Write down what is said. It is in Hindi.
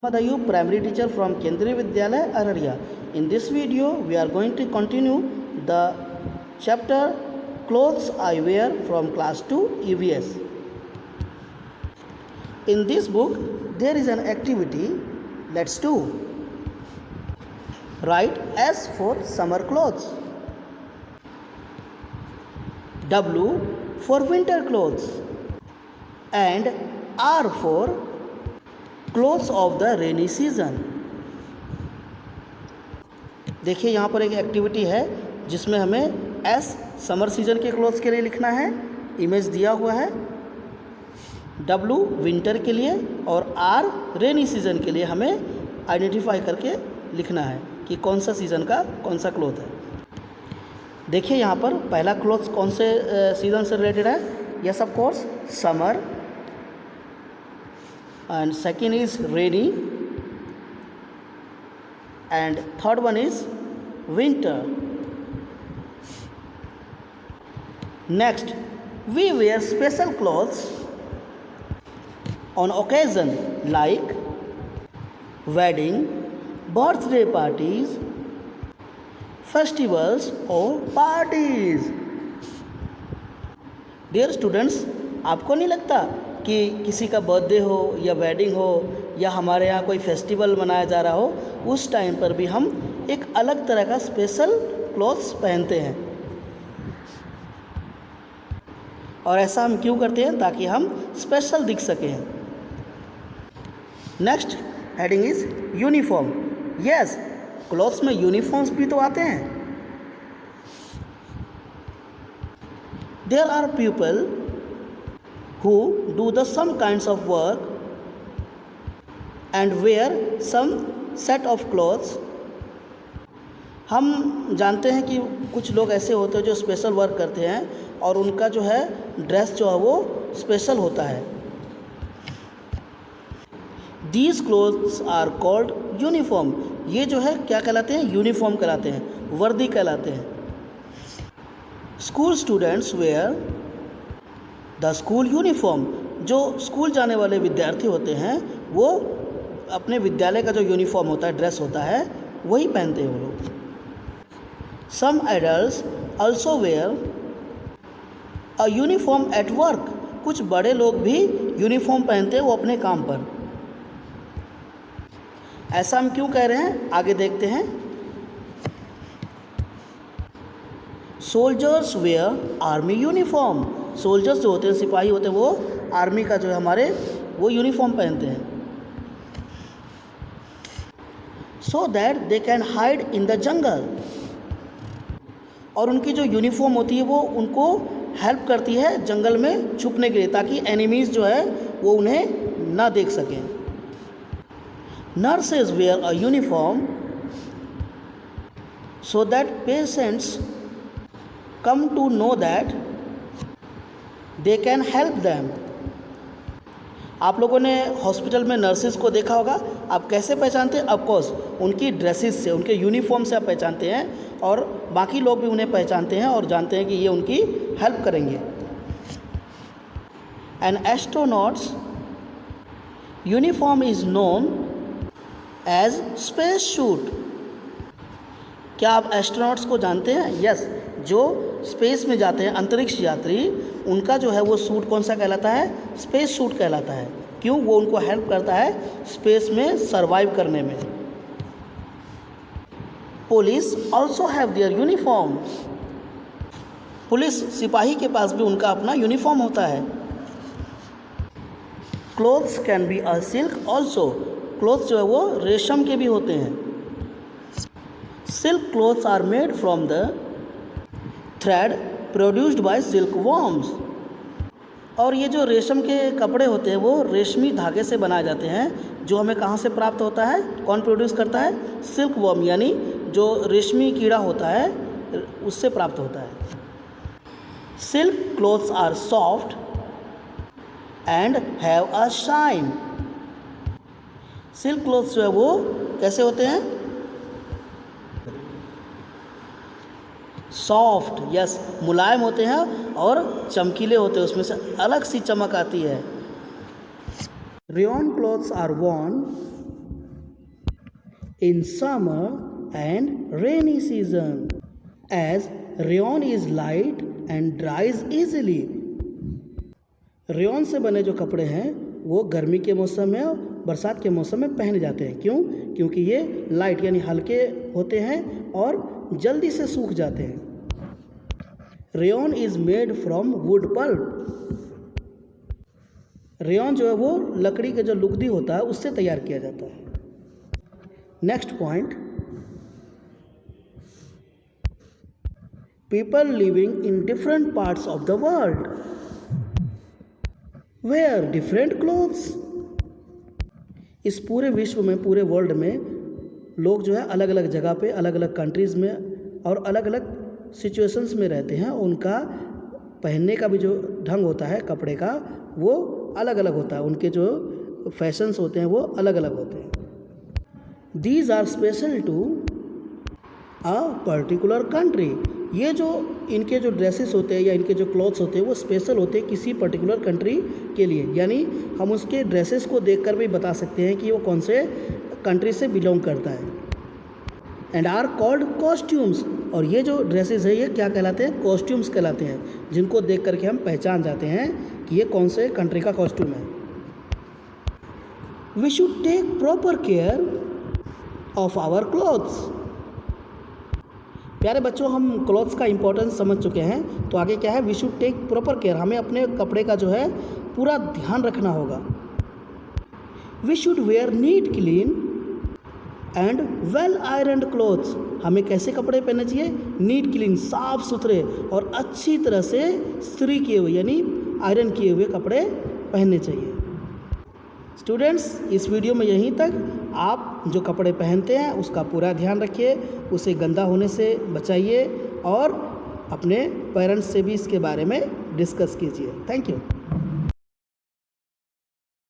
Ayub, primary teacher from Kendriya Vidyalaya, Araria. In this video, we are going to continue the chapter Clothes I Wear from class 2 EVS. In this book, there is an activity. Let's do. Write S for summer clothes, W for winter clothes, and R for clothes of the rainy season. देखिए यहाँ पर एक एक्टिविटी है जिसमें हमें एस समर सीजन के क्लोथ्स के लिए लिखना है, इमेज दिया हुआ है, डब्लू विंटर के लिए और आर रेनी सीजन के लिए हमें आइडेंटिफाई करके लिखना है कि कौन सा सीज़न का कौन सा क्लोथ है। देखिए यहाँ पर पहला क्लोथ्स कौन से सीज़न से रिलेटेड है, yes of course summer, and second is rainy, and third one is winter. Next, we wear special clothes on occasion like wedding, birthday parties, festivals or parties. Dear students, आपको नहीं लगता कि किसी का बर्थडे हो या वेडिंग हो या हमारे यहाँ कोई फेस्टिवल मनाया जा रहा हो, उस टाइम पर भी हम एक अलग तरह का स्पेशल क्लॉथ्स पहनते हैं। और ऐसा हम क्यों करते हैं? ताकि हम स्पेशल दिख सकें। Next heading is uniform. Yes, clothes में यूनिफॉर्म्स भी तो आते हैं। There are people who do the some kinds of work and wear some set of clothes. हम जानते हैं कि कुछ लोग ऐसे होते हैं जो स्पेशल वर्क करते हैं और उनका जो है ड्रेस जो है वो स्पेशल होता है। These clothes are called uniform. ये जो है क्या कहलाते हैं? यूनिफॉर्म कहलाते हैं, वर्दी कहलाते हैं। School students wear the school uniform. जो स्कूल जाने वाले विद्यार्थी होते हैं वो अपने विद्यालय का जो यूनिफॉर्म होता है, ड्रेस होता है, वही पहनते हैं वो लोग। Some adults also wear a uniform at work. कुछ बड़े लोग भी यूनिफॉर्म पहनते हैं वो अपने काम पर। ऐसा हम क्यों कह रहे हैं, आगे देखते हैं। Soldiers wear army uniform. Soldiers जो होते हैं, सिपाही होते हैं, वो आर्मी का जो है हमारे वो यूनिफॉर्म पहनते हैं। So that they can hide in the jungle. और उनकी जो यूनिफॉर्म होती है वो उनको हेल्प करती है जंगल में छुपने के लिए, ताकि एनिमीज़ जो है वो उन्हें ना देख सकें। Nurses wear a uniform so that patients come to know that they can help them. आप लोगों ने हॉस्पिटल में नर्सेज को देखा होगा। आप कैसे पहचानते हैं? ऑफकोर्स उनकी ड्रेसेस से, उनके यूनिफॉर्म से आप पहचानते हैं और बाकी लोग भी उन्हें पहचानते हैं और जानते हैं कि ये उनकी हेल्प करेंगे। An astronauts uniform is known as space suit. क्या आप एस्ट्रोनॉट्स को जानते हैं? यस, जो स्पेस में जाते हैं, अंतरिक्ष यात्री, उनका जो है वो सूट कौन सा कहलाता है? स्पेस सूट कहलाता है। क्यों? वो उनको हेल्प करता है स्पेस में सरवाइव करने में। Police also have their uniform. Police सिपाही के पास भी उनका अपना यूनिफॉर्म होता है। Clothes can be a silk also. Clothes जो है वो रेशम के भी होते हैं। Silk clothes are made from the thread produced by silk worms. और ये जो रेशम के कपड़े होते हैं वो रेशमी धागे से बनाए जाते हैं, जो हमें कहाँ से प्राप्त होता है? कौन प्रोड्यूस करता है? सिल्क वॉर्म, यानी जो रेशमी कीड़ा होता है उससे प्राप्त होता है। Silk clothes are soft and have a shine. Silk clothes जो है वो कैसे होते हैं? सॉफ्ट, यस, मुलायम होते हैं और चमकीले होते हैं, उसमें से अलग सी चमक आती है। Rayon clothes are worn in summer and rainy season, as rayon is light and dries easily. Rayon से बने जो कपड़े हैं वो गर्मी के मौसम में और बरसात के मौसम में पहने जाते हैं। क्यों? क्योंकि ये लाइट यानी हल्के होते हैं और जल्दी से सूख जाते हैं। Rayon is made from wood pulp. Rayon जो है वो लकड़ी का जो लुगदी होता है उससे तैयार किया जाता है। Next point, people living in different parts of the world wear different clothes. इस पूरे विश्व में, पूरे वर्ल्ड में लोग जो है अलग अलग जगह पे, अलग अलग कंट्रीज़ में और अलग अलग सिचुएशंस में रहते हैं। उनका पहनने का भी जो ढंग होता है कपड़े का वो अलग अलग होता है। उनके जो फैशंस होते हैं वो अलग अलग होते हैं। These are special to a particular country. ये जो इनके जो ड्रेसेस होते हैं या इनके जो क्लॉथ्स होते हैं वो स्पेशल होते हैं किसी पर्टिकुलर कंट्री के लिए। यानी हम उसके ड्रेसेस को देखकर भी बता सकते हैं कि वो कौन से कंट्री से बिलोंग करता है। And are called costumes. और ये जो ड्रेसेस है ये क्या कहलाते हैं? कॉस्ट्यूम्स कहलाते हैं, जिनको देख करके हम पहचान जाते हैं कि ये कौन से कंट्री का कॉस्ट्यूम है। We should take proper care of our clothes. प्यारे बच्चों, हम क्लॉथ्स का इंपॉर्टेंस समझ चुके हैं, तो आगे क्या है? We should take proper care. हमें अपने कपड़े का जो है पूरा ध्यान रखना होगा। We should wear neat, clean and well ironed clothes. हमें कैसे कपड़े पहनने चाहिए? नीट, क्लीन, साफ सुथरे और अच्छी तरह से इस्त्री किए हुए यानी आयरन किए हुए कपड़े पहनने चाहिए। स्टूडेंट्स, इस वीडियो में यहीं तक। आप जो कपड़े पहनते हैं उसका पूरा ध्यान रखिए, उसे गंदा होने से बचाइए और अपने पेरेंट्स से भी इसके बारे में डिस्कस कीजिए। Thank you.